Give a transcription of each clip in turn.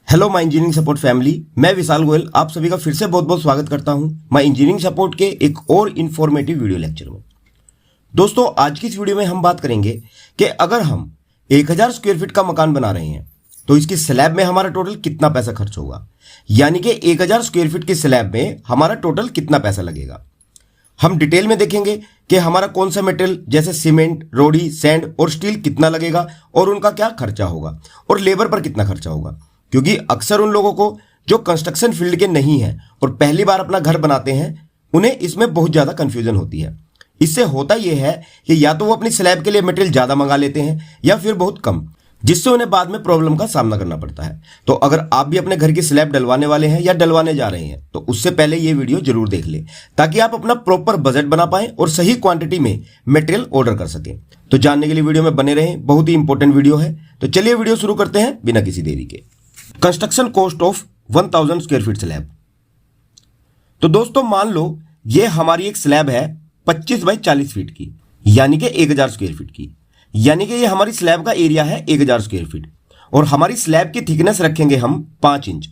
Hello my engineering support family, मैं विशाल गोयल आप सभी का फिर से बहुत बहुत स्वागत करता हूं माय इंजीनियरिंग सपोर्ट के एक और इन्फॉर्मेटिव वीडियो लेक्चर में। दोस्तों, आज की इस वीडियो में हम बात करेंगे कि अगर हम 1000 स्क्वायर फीट का मकान बना रहे हैं तो इसकी स्लैब में हमारा टोटल कितना पैसा खर्च होगा, यानी कि 1000 स्क्वायर फीट की स्लैब में हमारा टोटल कितना पैसा लगेगा। हम डिटेल में देखेंगे कि हमारा कौन सा मटेरियल जैसे सीमेंट, रोड़ी, सैंड और स्टील कितना लगेगा और उनका क्या खर्चा होगा और लेबर पर कितना खर्चा होगा, क्योंकि अक्सर उन लोगों को जो कंस्ट्रक्शन फील्ड के नहीं हैं और पहली बार अपना घर बनाते हैं उन्हें इसमें बहुत ज़्यादा कंफ्यूजन होती है। इससे होता यह है कि या तो वो अपनी स्लैब के लिए मटेरियल ज़्यादा मंगा लेते हैं या फिर बहुत कम, जिससे उन्हें बाद में प्रॉब्लम का सामना करना पड़ता है। तो अगर आप भी अपने घर की स्लैब डलवाने वाले हैं या डलवाने जा रहे हैं तो उससे पहले ये वीडियो जरूर देख लें ताकि आप अपना प्रॉपर बजट बना पाएं और सही क्वांटिटी में मटेरियल ऑर्डर कर सकें। तो जानने के लिए वीडियो में बने रहें, बहुत ही इंपॉर्टेंट वीडियो है। तो चलिए वीडियो शुरू करते हैं बिना किसी देरी के। Construction cost of 1000 square feet slab. तो दोस्तों, मान लो ये हमारी एक स्लैब है 25 बाई 40 फीट की, यानी कि 1000 स्क्वायर फीट की, यानी कि ये हमारी स्लैब का एरिया है 1000 स्क्वायर फीट और हमारी स्लैब की थिकनेस रखेंगे हम 5 इंच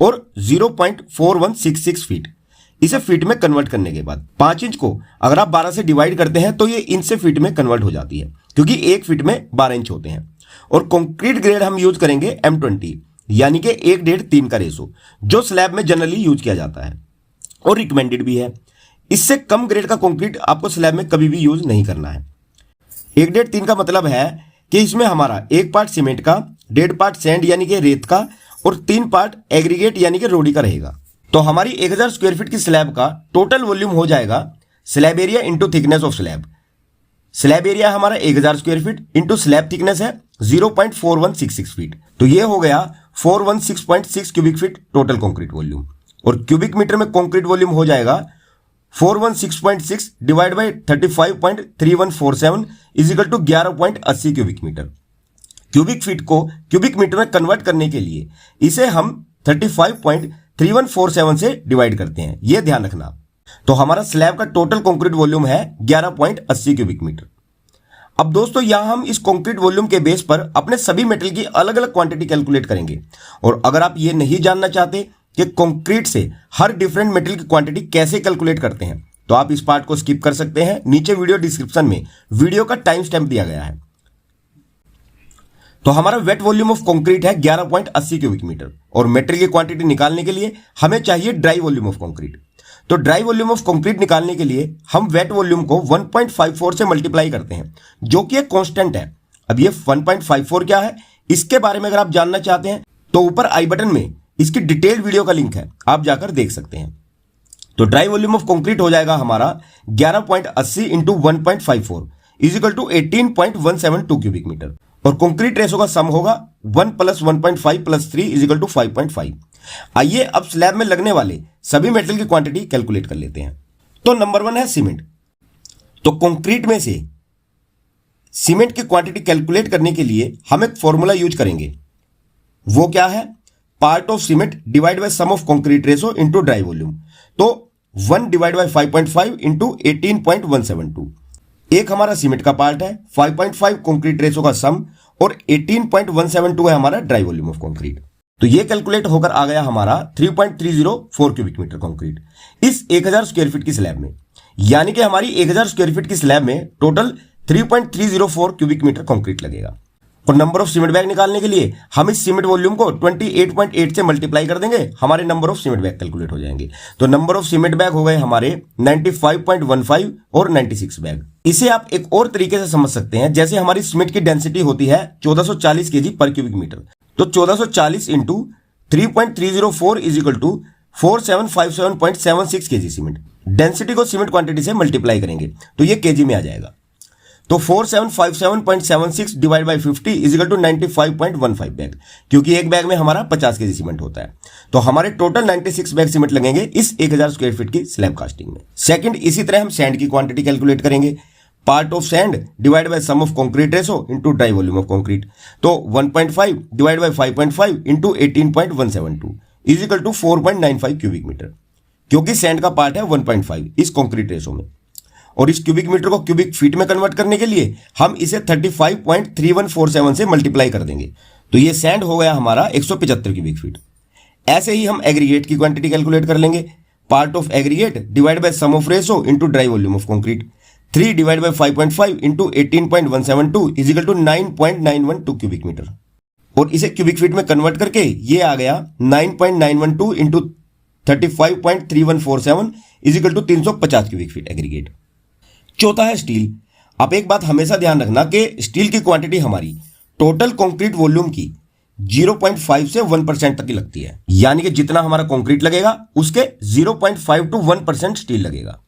और 0.4166 फीट। इसे फीट में कन्वर्ट करने के बाद 5 इंच को अगर आप 12 से डिवाइड करते हैं तो ये इंच से फीट में कन्वर्ट हो जाती है, क्योंकि एक फीट में 12 इंच होते हैं। और कंक्रीट ग्रेड हम यूज करेंगे M20, यानी कि 1:3 का रेशो, जो स्लैब में जनरली यूज किया जाता है और रिकमेंडेड भी है। इससे कम ग्रेड का कंक्रीट आपको स्लैब में कभी भी यूज नहीं करना है। 1:3 का मतलब है कि इसमें हमारा 1 पार्ट सीमेंट का, 1.5 पार्ट सैंड यानी कि रेत का और 3 पार्ट एग्रीगेट यानी कि रोड़ी का रहेगा। तो हमारी 1000 स्क्वायर फीट की स्लैब का टोटल वॉल्यूम हो जाएगा slab area into thickness of slab. Slab area हमारा 1000 square feet into slab thickness है 0.4166 फीट, तो ये हो गया 416.6 cubic feet total concrete volume. और क्यूबिक मीटर में कंक्रीट वॉल्यूम हो जाएगा 416.6 divide by 35.3147 is equal to 11.80 cubic metre. Cubic feet को क्यूबिक मीटर में कन्वर्ट करने के लिए इसे हम 35.3147 से डिवाइड करते हैं, यह ध्यान रखना। तो हमारा स्लैब का टोटल कंक्रीट वॉल्यूम है 11.80 क्यूबिक मीटर। अब दोस्तों, यहां हम इस कंक्रीट वॉल्यूम के बेस पर अपने सभी मेटल की अलग अलग क्वांटिटी कैलकुलेट करेंगे। और अगर आप ये नहीं जानना चाहते कि कंक्रीट से हर डिफरेंट मेटल की क्वांटिटी कैसे कैलकुलेट करते हैं तो आप इस पार्ट को स्किप कर सकते हैं। नीचे वीडियो डिस्क्रिप्शन में वीडियो का टाइम स्टैम्प दिया गया है। तो हमारा वेट वॉल्यूम ऑफ कंक्रीट है 11.80 क्यूबिक मीटर और मेटल की क्वांटिटी निकालने के लिए हमें चाहिए ड्राई वॉल्यूम ऑफ कंक्रीट। तो ड्राई वॉल्यूम ऑफ कंक्रीट निकालने के लिए हम वेट वॉल्यूम को 1.54 से मल्टीप्लाई करते हैं, जो कि एक कांस्टेंट है। अब ये 1.54 क्या है, इसके बारे में अगर आप जानना चाहते हैं तो ऊपर आई बटन में इसकी डिटेल्ड वीडियो का लिंक है, आप जाकर देख सकते हैं। तो ड्राई वॉल्यूम ऑफ कंक्रीट हो जाएगा हमारा 11.80 into 1.54 is equal to 18.172 cubic metre. और कंक्रीट रेशो का सम होगा 1 + 1.5 + 3 इज इक्वल टू 5.5। आइए अब स्लैब में लगने वाले सभी मेटल की क्वांटिटी कैलकुलेट कर लेते हैं। तो नंबर 1 है सीमेंट। तो कंक्रीट में से सीमेंट की क्वांटिटी कैलकुलेट करने के लिए हम एक फॉर्मूला यूज करेंगे। वो क्या है? Part of cement divide by sum of concrete ratio into dry volume. तो 1 डिवाइड बाय 5.5 इंटू 18.172। एक हमारा सीमेंट का पार्ट है, 5.5 कंक्रीट रेशो का सम और 18.172 है हमारा ड्राई वॉल्यूम ऑफ कंक्रीट। तो ये कैलकुलेट होकर आ गया हमारा 3.304 क्यूबिक मीटर कंक्रीट इस 1000 स्क्वायर फीट की स्लैब में, यानी कि हमारी 1000 स्क्वायर फीट की स्लैब में टोटल 3.304 क्यूबिक मीटर कंक्रीट लगेगा। और नंबर ऑफ सीमेंट बैग निकालने के लिए हम इस सीमेंट वॉल्यूम को 28.8 से मल्टीप्लाई कर देंगे, हमारे number of cement bag calculate हो जाएंगे। तो नंबर ऑफ सीमेंट बैग हो गए हमारे 95.15 और 96 बैग। इसे आप एक और तरीके से समझ सकते हैं, जैसे हमारी सीमेंट की डेंसिटी होती है 1440 केजी पर क्यूबिक मीटर। तो 1440 into 3.304 is equal to 4757.76 KG cement. Density को सीमेंट क्वांटिटी से मल्टीप्लाई करेंगे तो ये केजी में आ जाएगा। तो 4757.76 divide by 50 is equal to 95.15 bag, क्योंकि एक बैग में हमारा 50 केजी सीमेंट होता है। तो हमारे टोटल 96 बैग सीमेंट लगेंगे इस 1000 स्क्वायर फीट की स्लैब कास्टिंग में। सेकंड, इसी तरह हम सैंड की क्वांटिटी कैलकुलेट करेंगे। Part of sand divide by sum of concrete ratio into dry volume of concrete. तो 1.5 divide by 5.5 into 18.172 is equal to 4.95 cubic metre, क्योंकि सैंड का पार्ट है 1.5 इस कंक्रीट रेशो में। और इस क्यूबिक मीटर को क्यूबिक फीट में कन्वर्ट करने के लिए हम इसे 35.3147 से मल्टीप्लाई कर देंगे। तो ये सैंड हो गया हमारा 175 क्यूबिक फीट। ऐसे ही हम एग्रीगेट की क्वांटिटी कैलकुलेट कर लेंगे। Part of aggregate divide by sum of ratio into dry volume of concrete. 3 divide by 5.5 into 18.172 is equal to 9.912 cubic metre. और इसे क्यूबिक फीट में कन्वर्ट करके ये आ गया 9.912 into 35.3147 is equal to 350 cubic feet aggregate. चौथा है steel. आप एक बात हमेशा ध्यान रखना कि स्टील की क्वांटिटी हमारी टोटल कंक्रीट वॉल्यूम की 0.5 से 1% तक की लगती है, यानी कि जितना हमारा कंक्रीट लगेगा उसके 0.5 टू 1% स्टील लगेगा।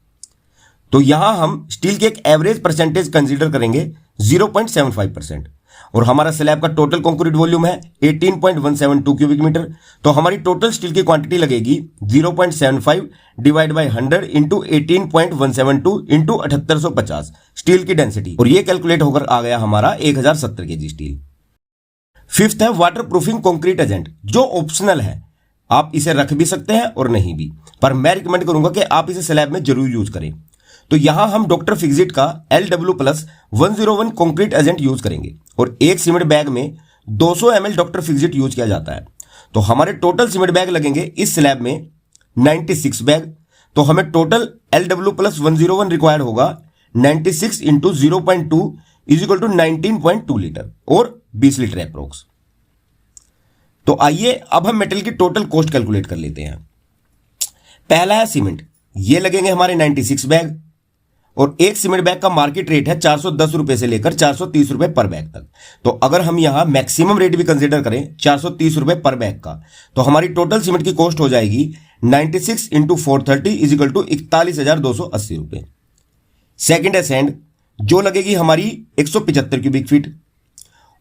तो यहां हम स्टील के एक एवरेज परसेंटेज कंसीडर करेंगे 0.75%। और हमारा स्लैब का टोटल कंक्रीट वॉल्यूम है 18.172 क्यूबिक मीटर। तो हमारी टोटल स्टील की क्वांटिटी लगेगी 0.75 divide by 100 into 18.172 into 7850 steel की डेंसिटी। और ये कैलकुलेट होकर आ गया हमारा 1070 केजी स्टील। फिफ्थ है वाटर प्रूफिंग कंक्रीट एजेंट, जो ऑप्शनल है। आप इसे रख भी सकते हैं और नहीं भी, पर मैं रिकमेंड करूंगा कि आप इसे स्लैब में जरूर यूज करें। तो यहां हम डॉक्टर फिक्सिट का LW+101 कंक्रीट एजेंट यूज करेंगे और एक सीमेंट बैग में 200 ml डॉक्टर फिक्सिट यूज किया जाता है। तो हमारे टोटल सीमेंट बैग लगेंगे इस स्लैब में 96 बैग। तो हमें टोटल LW+101 रिक्वायर्ड होगा 96 into 0.2 is equal to 19.2 litre और 20 लीटर अप्रोक्स। तो आइए अब हम मेटल की टोटल कॉस्ट कैलकुलेट कर लेते हैं। पहला है सीमेंट, ये लगेंगे हमारे 96 बैग और एक सीमेंट बैग का मार्केट रेट है 410 रुपए से लेकर 430 रुपए पर बैग तक। तो अगर हम यहां मैक्सिमम रेट भी कंसीडर करें 430 रुपए पर बैग का, तो हमारी टोटल सीमेंट की कॉस्ट हो जाएगी 96 इंटू 430 इज इक्वल टू 41,280 रुपए। सेकेंड है सैंड, जो लगेगी हमारी 175 क्यूबिक फीट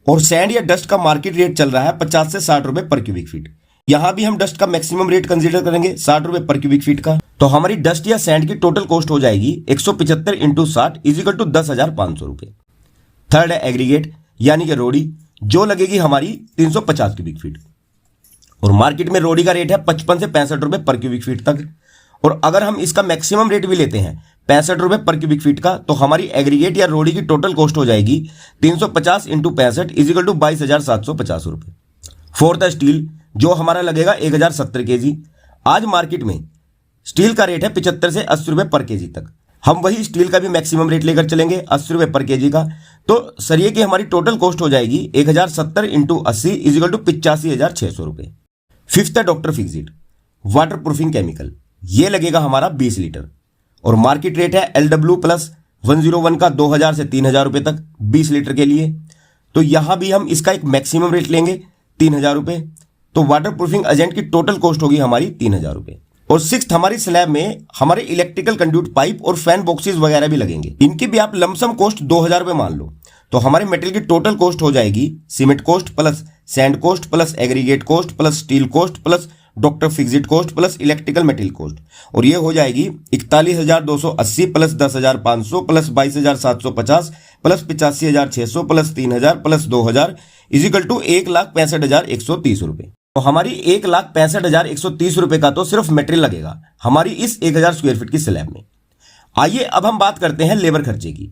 और सैंड या डस्ट का मार्केट रेट चल रहा है 50 से 60 रुपए पर क्यूबिक फीट। यहां भी हम डस्ट का मैक्सिमम रेट कंसीडर करेंगे 60 रुपए पर क्यूबिक फीट का। तो हमारी डस्ट या सैंड की टोटल कॉस्ट हो जाएगी 175 इंटू 60 इज इक्वल टू 10,500 रुपए। थर्ड है एग्रीगेट यानी कि रोड़ी, जो लगेगी हमारी 350 क्यूबिक फीट और मार्केट में रोड़ी का रेट है 55 से 65 रुपए पर क्यूबिक फीट तक। और अगर हम इसका मैक्सिमम रेट भी लेते हैं 65 रुपए पर क्यूबिक फीट का, तो हमारी एग्रीगेट या रोड़ी की टोटल कॉस्ट हो जाएगी 350 इंटू 65 इज इक्वल टू 22,750 रुपए। फोर्थ है स्टील, जो हमारा लगेगा 1070 केजी। आज मार्केट में स्टील का रेट है 75 से 80 रुपए पर केजी तक। हम वही स्टील का भी मैक्सिमम रेट लेकर चलेंगे 80 रुपए पर केजी का। तो सरिये की हमारी टोटल कॉस्ट हो जाएगी 1070 इंटू 80 इज इक्वल टू 85,600 रुपए। फिफ्थ है doctor Fixit water proofing chemical, ये लगेगा हमारा 20 लीटर और मार्केट रेट है LW+101 का 2,000 से 3,000 रुपए तक 20 लीटर के लिए। तो यहां भी हम इसका एक मैक्सिमम रेट लेंगे 3,000 रुपए। तो वाटर प्रूफिंग एजेंट की टोटल कॉस्ट होगी हमारी 3,000 रुपए। और सिक्स्थ, हमारी स्लैब में हमारे इलेक्ट्रिकल कंड्यूट पाइप और फैन बॉक्सेस वगैरह भी लगेंगे। इनकी भी आप लमसम कॉस्ट 2,000 रुपए मान लो। तो हमारे मेटेरियल की टोटल कॉस्ट हो जाएगी cement cost plus sand cost plus aggregate cost plus steel cost plus doctor Fixit cost plus electrical material cost, और ये हो जाएगी 41,280 plus 10,500 plus 22,750 plus 85,600 plus 3,000 plus 2,000 is equal to 1,65,130 रुपए। तो हमारी 1,65,130 रुपए का तो सिर्फ मटेरियल लगेगा हमारी इस 1,000 स्क्वायर फीट की स्लैब में। आइए अब हम बात करते हैं लेबर खर्चे की।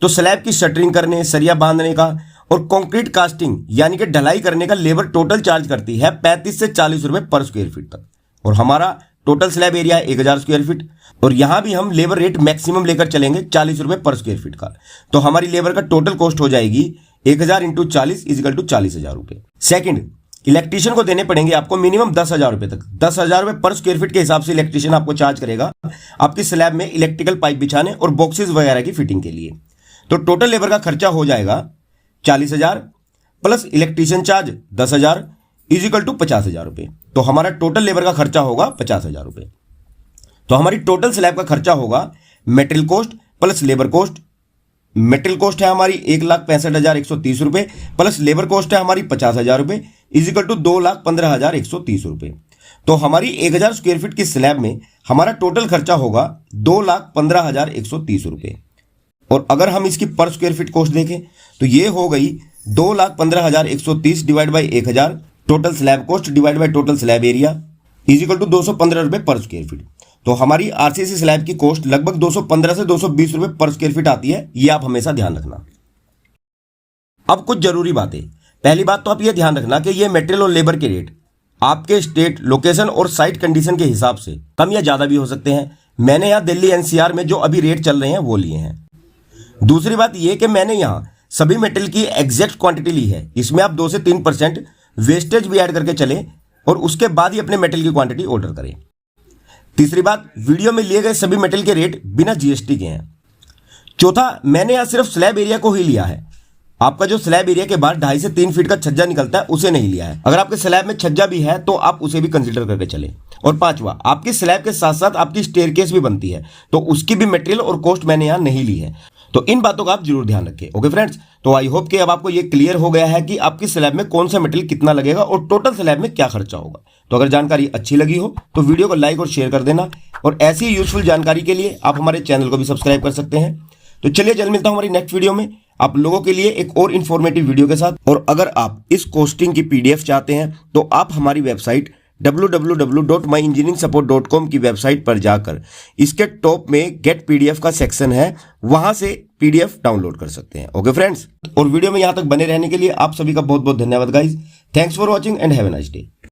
तो स्लैब की शटरिंग करने, सरिया बांधने का और कंक्रीट कास्टिंग यानी कि ढलाई करने का लेबर टोटल चार्ज करती है 35 से 40 रुपए पर स्क्वायर फीट तक। और हमारा टोटल स्लैब एरिया है 1,000 स्क्वायर फीट और यहां भी हम लेबर रेट मैक्सिमम लेकर चलेंगे 40 रुपए पर स्क्वायर फीट का। तो हमारी लेबर का टोटल कॉस्ट हो जाएगी 1,000 इंटू 40 इज इक्वल टू 40,000 रुपए। सेकंड, इलेक्ट्रीशियन को देने पड़ेंगे आपको मिनिमम 10,000 रुपए तक। 10,000 रुपए पर स्क्वायर फीट के हिसाब से इलेक्ट्रीशियन आपको चार्ज करेगा आपकी स्लैब में इलेक्ट्रिकल पाइप बिछाने और बॉक्सेस वगैरह की फिटिंग के लिए। तो टोटल लेबर का खर्चा हो जाएगा 40,000 plus electrician charge 10,000 is equal to 50,000 रुपए। तो हमारा टोटल लेबर का खर्चा होगा 50,000 रुपए। तो हमारी टोटल स्लैब का खर्चा होगा material cost plus labour cost. Material cost है हमारी 1,65,130 रुपए प्लस लेबर कॉस्ट है हमारी 50,000 रुपए इज इक्वल टू 2,15,130 रुपए। तो हमारी 1,000 स्क्वायर फीट की स्लैब में हमारा टोटल खर्चा होगा 2,15,130 रुपए। और अगर हम इसकी पर स्क्वायर फीट कॉस्ट देखें तो ये हो गई 2,15,130 divide by 1,000 total slab cost divide by total slab area is equal to 215 रुपए पर स्क्वायर फीट। तो हमारी आरसीसी स्लैब की कॉस्ट लगभग 215 से 220 रुपए पर स्क्वायर फीट आती है, ये आप हमेशा ध्यान रखना। अब कुछ जरूरी बातें। पहली बात तो आप ये ध्यान रखना कि ये मटेरियल और लेबर के रेट आपके स्टेट, लोकेशन और साइट कंडीशन के हिसाब से कम या ज़्यादा भी हो सकते हैं। मैंने यहाँ दिल्ली एनसीआर में जो अभी रेट चल रहे हैं वो लिए हैं। दूसरी बात ये कि मैंने यहाँ सभी मेटेरियल की एग्जैक्ट क्वांटिटी ली है। इसमें आप 2 से 3% वेस्टेज भी ऐड करके चलें और उसके बाद ही अपने मेटेरियल की क्वांटिटी ऑर्डर करें। तीसरी बात, वीडियो में लिए गए सभी मेटेरियल के रेट बिना जीएसटी के हैं। चौथा, मैंने यहाँ सिर्फ स्लैब एरिया को ही लिया है। आपका जो स्लैब एरिया के बाद 2.5 से 3 फीट का छज्जा निकलता है उसे नहीं लिया है। अगर आपके स्लैब में छज्जा भी है तो आप उसे भी कंसीडर करके चले। और पांचवा, आपकी स्लैब के साथ साथ आपकी स्टेयरकेस भी बनती है तो उसकी भी मटेरियल और कॉस्ट मैंने यहाँ नहीं ली है। तो इन बातों का आप जरूर ध्यान रखें। ओके फ्रेंड्स, तो आई होप कि अब आपको ये क्लियर हो गया है कि आपकी स्लैब में कौन सा मटेरियल कितना लगेगा और टोटल स्लैब में क्या खर्चा होगा। तो अगर जानकारी अच्छी लगी हो तो वीडियो को लाइक और शेयर कर देना, और ऐसी यूजफुल जानकारी के लिए आप हमारे चैनल को भी सब्सक्राइब कर सकते हैं। तो चलिए जल्द मिलता हूं हमारी नेक्स्ट वीडियो में आप लोगों के लिए एक और इन्फॉर्मेटिव वीडियो के साथ। और अगर आप इस कॉस्टिंग की पीडीएफ चाहते हैं तो आप हमारी वेबसाइट www.myengineeringsupport.com की वेबसाइट पर जाकर इसके टॉप में गेट पीडीएफ का सेक्शन है, वहां से पीडीएफ डाउनलोड कर सकते हैं। ओके फ्रेंड्स, और वीडियो में यहां तक बने रहने के लिए आप सभी का बहुत बहुत धन्यवाद guys. Thanks for watching and have a nice day.